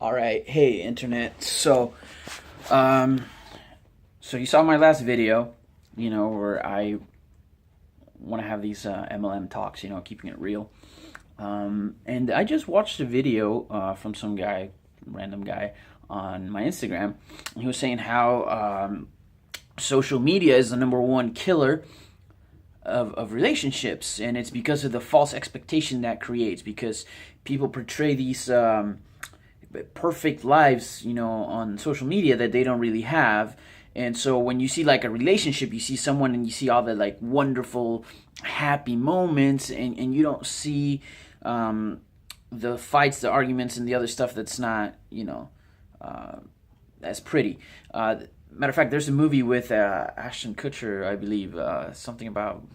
All right, hey internet. Um, so you saw my last video, where I want to have these MLM talks, keeping it real. And I just watched a video from some guy, random guy, on my Instagram. He was saying how social media is the number one killer of relationships, and it's because of the false expectation that creates. Because people portray these perfect lives, on social media that they don't really have. And so when you see like a relationship, you see someone and you see all the like wonderful, happy moments, and you don't see the fights, the arguments, and the other stuff that's not, as pretty. Matter of fact, there's a movie with Ashton Kutcher, I believe, something about,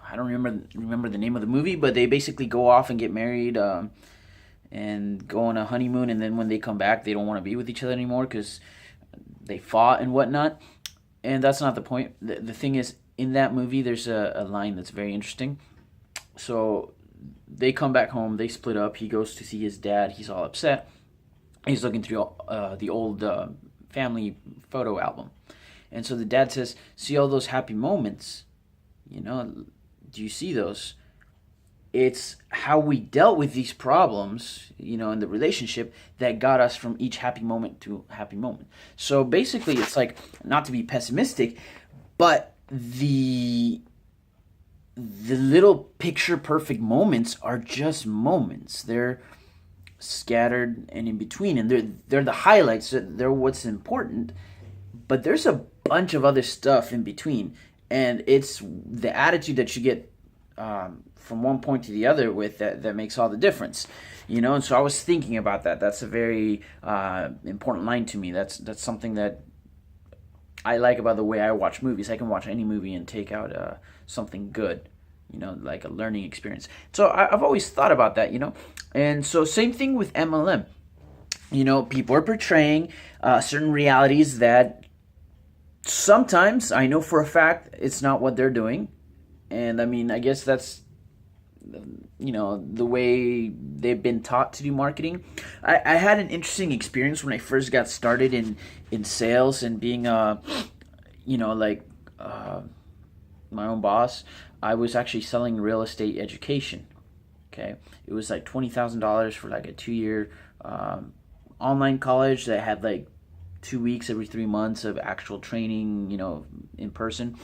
I don't remember the name of the movie, but they basically go off and get married. And go on a honeymoon, and then when they come back, they don't want to be with each other anymore because they fought and whatnot. And that's not the point. The thing is, in that movie, there's a line that's very interesting. So they come back home, they split up. He goes to see his dad. He's all upset. He's looking through the old family photo album. And so the dad says, "See all those happy moments? Do you see those? It's how we dealt with these problems, in the relationship that got us from each happy moment to happy moment." So basically, it's like, not to be pessimistic, but the little picture perfect moments are just moments. They're scattered and in between, and they're the highlights. They're what's important, but there's a bunch of other stuff in between, and it's the attitude that you get from one point to the other with that makes all the difference. And so I was thinking about that. That's a very important line to me. That's something that I like about the way I watch movies. I can watch any movie and take out something good, like a learning experience. So I've always thought about that. And so same thing with MLM. People are portraying certain realities that sometimes I know for a fact it's not what they're doing. And I mean, I guess that's, the way they've been taught to do marketing. I had an interesting experience when I first got started in sales and being, my own boss. I was actually selling real estate education. Okay. It was like $20,000 for like a 2-year online college that had like 2 weeks every 3 months of actual training, in person.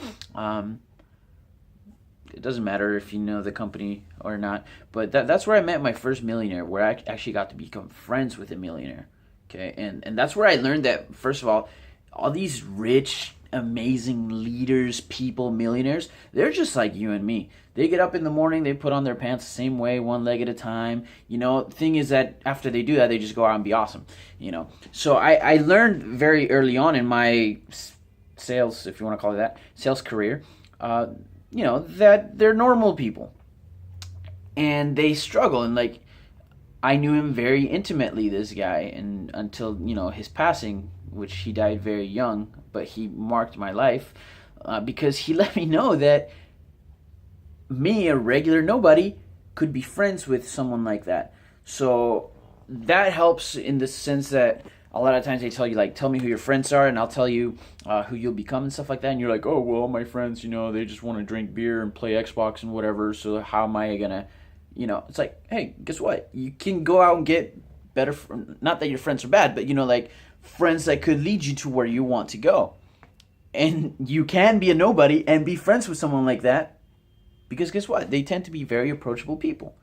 It doesn't matter if you know the company or not, but that's where I met my first millionaire, where I actually got to become friends with a millionaire. Okay, and that's where I learned that, first of all these rich, amazing leaders, people, millionaires, they're just like you and me. They get up in the morning, they put on their pants the same way, one leg at a time. Thing is that after they do that, they just go out and be awesome. So I learned very early on in my sales, if you want to call it that, sales career, that they're normal people and they struggle. And like, I knew him very intimately, this guy, and until, his passing, which he died very young, but he marked my life because he let me know that me, a regular nobody, could be friends with someone like that. So that helps in the sense that a lot of times they tell you, like, tell me who your friends are and I'll tell you who you'll become and stuff like that. And you're like, oh, well, my friends, they just want to drink beer and play Xbox and whatever. So how am I going to, it's like, hey, guess what? You can go out and get better, not that your friends are bad, but, like friends that could lead you to where you want to go. And you can be a nobody and be friends with someone like that because guess what? They tend to be very approachable people.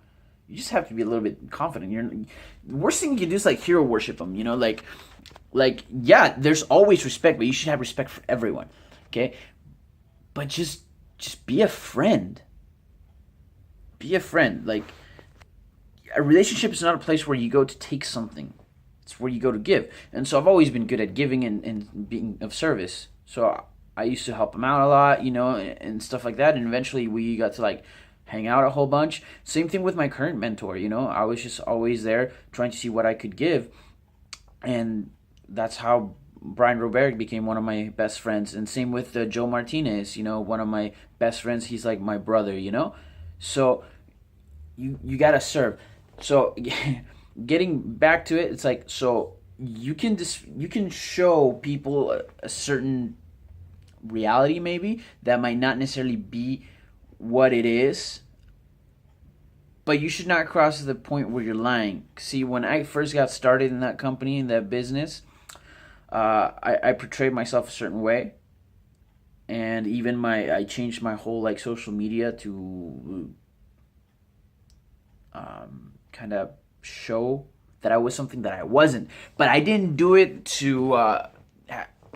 You just have to be a little bit confident. The worst thing you can do is like hero worship them. Yeah, there's always respect, but you should have respect for everyone. Okay, but just be a friend. Be a friend. Like, a relationship is not a place where you go to take something. It's where you go to give. And so I've always been good at giving and being of service. So I used to help them out a lot, and stuff like that. And eventually we got to like hang out a whole bunch. Same thing with my current mentor, I was just always there trying to see what I could give. And that's how Brian Robert became one of my best friends. And same with Joe Martinez, one of my best friends. He's like my brother, So you got to serve. So getting back to it, it's like, so you can show people a certain reality maybe that might not necessarily be what it is, but you should not cross to the point where you're lying. See, when I first got started in that company, in that business, I portrayed myself a certain way, and even I changed my whole like social media to kind of show that I was something that I wasn't. But I didn't do it to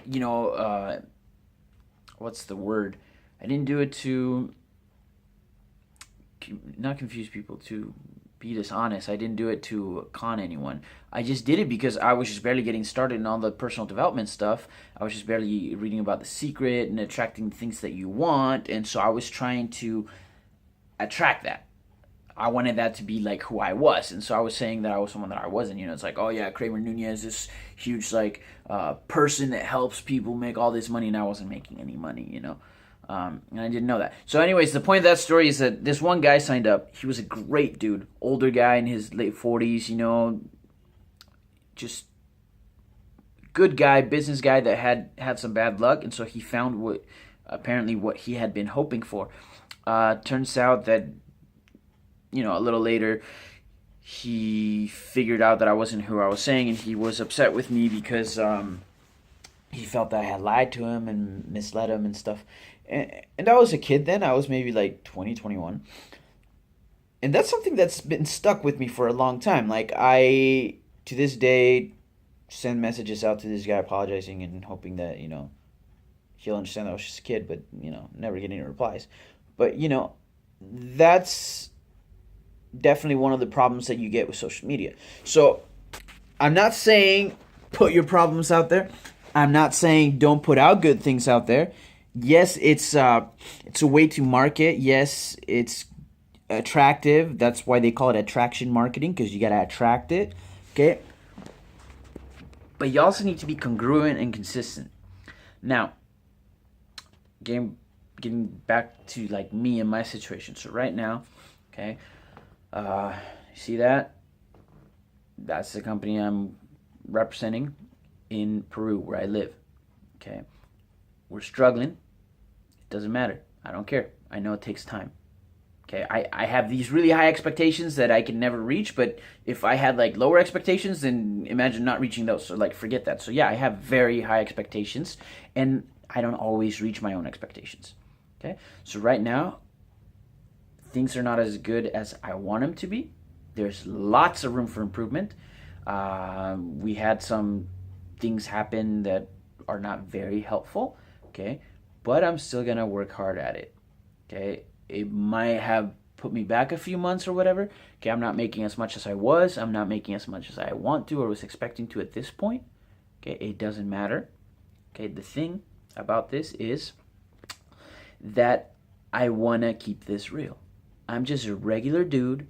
you know what's the word? I didn't do it to not confuse people, to be dishonest. I didn't do it to con anyone. I just did it because I was just barely getting started in all the personal development stuff. I was just barely reading about The Secret and attracting things that you want, and so I was trying to attract that. I wanted that to be like who I was, and so I was saying that I was someone that I wasn't. You know, it's like, oh yeah, Kramer Nunez, this huge like person that helps people make all this money, and I wasn't making any money. You know, and I didn't know that. So, anyways, the point of that story is that this one guy signed up. He was a great dude, older guy in his late 40s. You know, just good guy, business guy that had some bad luck, and so he found what he had been hoping for. Turns out that, you know, a little later, he figured out that I wasn't who I was saying, and he was upset with me because he felt that I had lied to him and misled him and stuff. And I was a kid then. I was maybe like 20, 21. And that's something that's been stuck with me for a long time. Like, I, to this day, send messages out to this guy apologizing and hoping that, you know, he'll understand that I was just a kid, but, you know, never getting any replies. But, you know, that's definitely one of the problems that you get with social media. So I'm not saying put your problems out there. I'm not saying don't put out good things out there. Yes, it's a way to market. Yes, it's attractive. That's why they call it attraction marketing, because you got to attract it. Okay? But you also need to be congruent and consistent. Now, getting back to like me and my situation. So right now, okay, you see that? That's the company I'm representing in Peru, where I live. Okay, we're struggling. It doesn't matter. I don't care. I know it takes time. Okay, I have these really high expectations that I can never reach, but if I had like lower expectations, then imagine not reaching those. So like forget that. So yeah, I have very high expectations, and I don't always reach my own expectations. Okay, so right now, things are not as good as I want them to be. There's lots of room for improvement. We had some things happen that are not very helpful. Okay, but I'm still gonna work hard at it. Okay, it might have put me back a few months or whatever. Okay, I'm not making as much as I was. I'm not making as much as I want to or was expecting to at this point. Okay, it doesn't matter. Okay, the thing about this is that I want to keep this real. I'm just a regular dude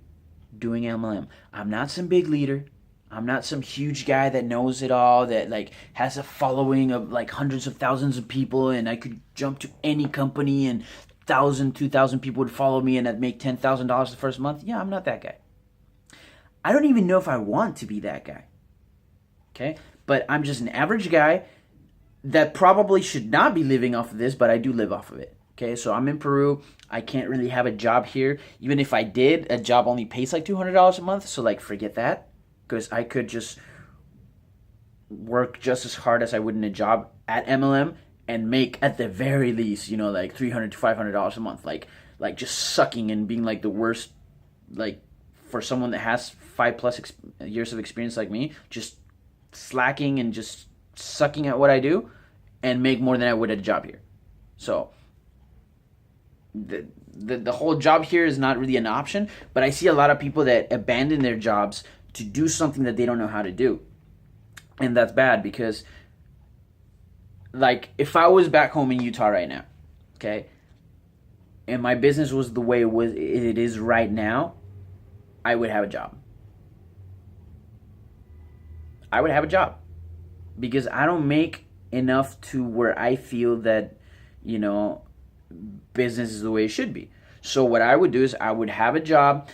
doing MLM. I'm not some big leader. I'm not some huge guy that knows it all, that like has a following of like hundreds of thousands of people, and I could jump to any company and 1,000, 2,000 people would follow me and I'd make $10,000 the first month. Yeah, I'm not that guy. I don't even know if I want to be that guy. Okay? But I'm just an average guy that probably should not be living off of this, but I do live off of it. Okay, so I'm in Peru. I can't really have a job here. Even if I did, a job only pays like $200 a month. So like forget that, because I could just work just as hard as I would in a job at MLM and make at the very least, you know, like $300 to $500 a month. Like just sucking and being like the worst, like for someone that has 5+ years of experience like me, just slacking and just sucking at what I do and make more than I would at a job here. So the whole job here is not really an option, but I see a lot of people that abandon their jobs to do something that they don't know how to do. And that's bad, because like if I was back home in Utah right now, okay, and my business was the way it is right now, I would have a job. I would have a job because I don't make enough to where I feel that, you know, business is the way it should be. So what I would do is I would have a job,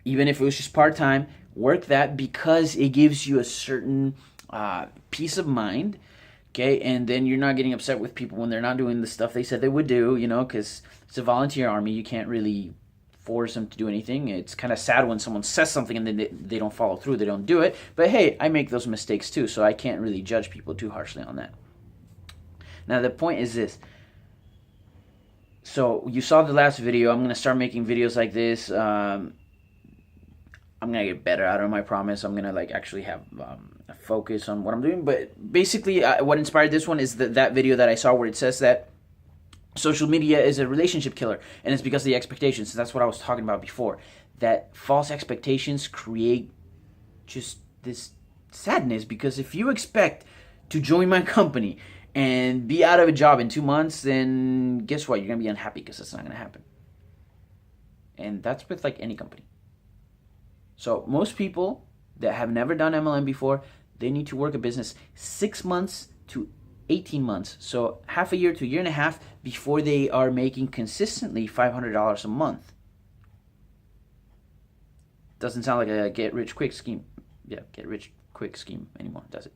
even if it was just part-time, Work that because it gives you a certain peace of mind. Okay, and then you're not getting upset with people when they're not doing the stuff they said they would do, because it's a volunteer army. You can't really force them to do anything. It's kind of sad when someone says something and then they don't follow through, they don't do it. But hey, I make those mistakes too, so I can't really judge people too harshly on that. Now, the point is this. So, you saw the last video. I'm going to start making videos like this. I'm going to get better at them, I promise. I'm going to actually have a focus on what I'm doing. But basically, what inspired this one is that video that I saw where it says that social media is a relationship killer. And it's because of the expectations. That's what I was talking about before. That false expectations create just this sadness. Because if you expect to join my company and be out of a job in 2 months, then guess what? You're going to be unhappy because that's not going to happen. And that's with any company. So most people that have never done MLM before, they need to work a business 6 months to 18 months. So half a year to a year and a half before they are making consistently $500 a month. Doesn't sound like a get-rich-quick scheme. Yeah, get-rich-quick scheme anymore, does it?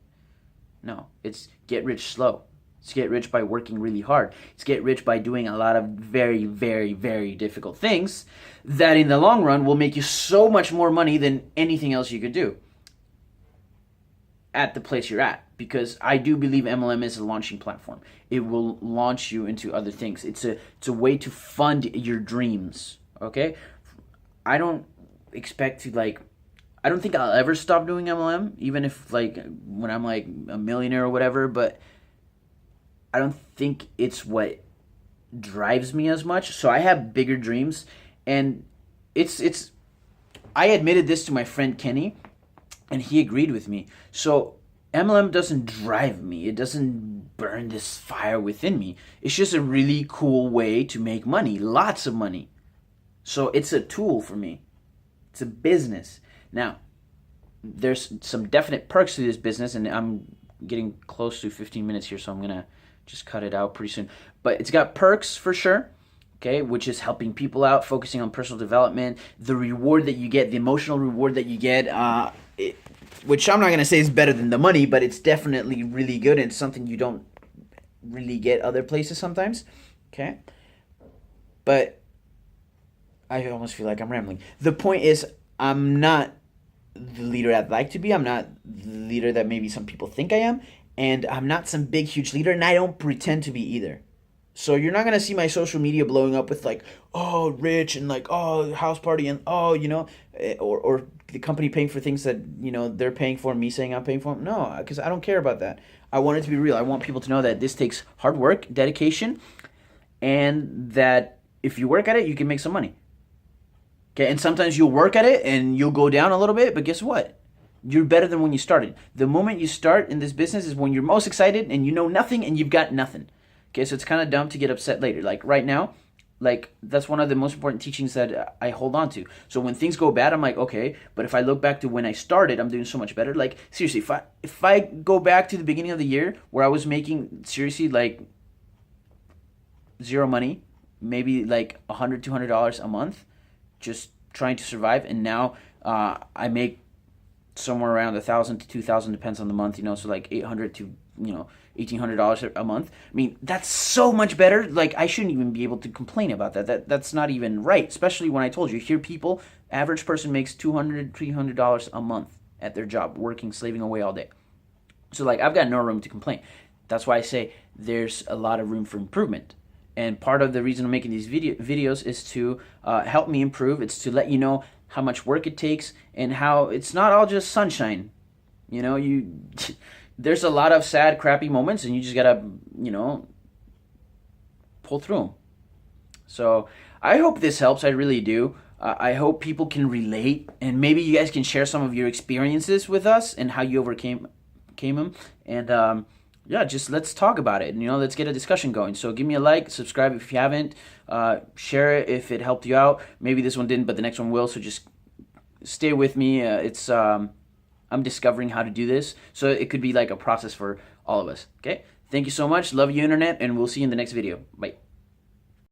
No, it's get rich slow. It's get rich by working really hard. It's get rich by doing a lot of very, very, very difficult things that in the long run will make you so much more money than anything else you could do at the place you're at. Because I do believe MLM is a launching platform. It will launch you into other things. It's a way to fund your dreams, okay? I don't expect to I don't think I'll ever stop doing MLM, even if when I'm a millionaire or whatever, but I don't think it's what drives me as much. So I have bigger dreams, and it's I admitted this to my friend Kenny, and he agreed with me. So MLM doesn't drive me. It doesn't burn this fire within me. It's just a really cool way to make money, lots of money. So it's a tool for me. It's a business. Now, there's some definite perks to this business, and I'm getting close to 15 minutes here, so I'm going to just cut it out pretty soon. But it's got perks for sure, okay, which is helping people out, focusing on personal development, the reward that you get, the emotional reward that you get, which I'm not going to say is better than the money, but it's definitely really good, and it's something you don't really get other places sometimes, okay? But I almost feel like I'm rambling. The point is, I'm not the leader I'd like to be. I'm not the leader that maybe some people think I am. And I'm not some big, huge leader, and I don't pretend to be either. So you're not going to see my social media blowing up with oh, rich, and oh, house party, and oh, or the company paying for things that, they're paying for, and me saying I'm paying for them. No, because I don't care about that. I want it to be real. I want people to know that this takes hard work, dedication, and that if you work at it, you can make some money. Okay, and sometimes you'll work at it and you'll go down a little bit, but guess what? You're better than when you started. The moment you start in this business is when you're most excited and you know nothing and you've got nothing. Okay, so it's kind of dumb to get upset later. Right now, that's one of the most important teachings that I hold on to. So when things go bad, I'm like, okay, but if I look back to when I started, I'm doing so much better. Seriously, if I go back to the beginning of the year where I was making, seriously, zero money, maybe $100, $200 a month, just trying to survive, and now I make somewhere around $1,000 to $2,000, depends on the month, so $800 to $1,800 a month. I mean, that's so much better. I shouldn't even be able to complain about that. That's not even right, especially when I told you here people, average person makes $200, $300 a month at their job, working, slaving away all day. So I've got no room to complain. That's why I say there's a lot of room for improvement. And part of the reason I'm making these videos is to help me improve. It's to let you know how much work it takes and how it's not all just sunshine. There's a lot of sad, crappy moments, and you just gotta, pull through them. So I hope this helps. I really do. I hope people can relate, and maybe you guys can share some of your experiences with us and how you overcame them. And yeah, just let's talk about it. Let's get a discussion going. So give me a like, subscribe if you haven't, share it if it helped you out. Maybe this one didn't, but the next one will. So just stay with me. I'm discovering how to do this, so it could be a process for all of us. Okay. Thank you so much. Love you, internet, and we'll see you in the next video. Bye.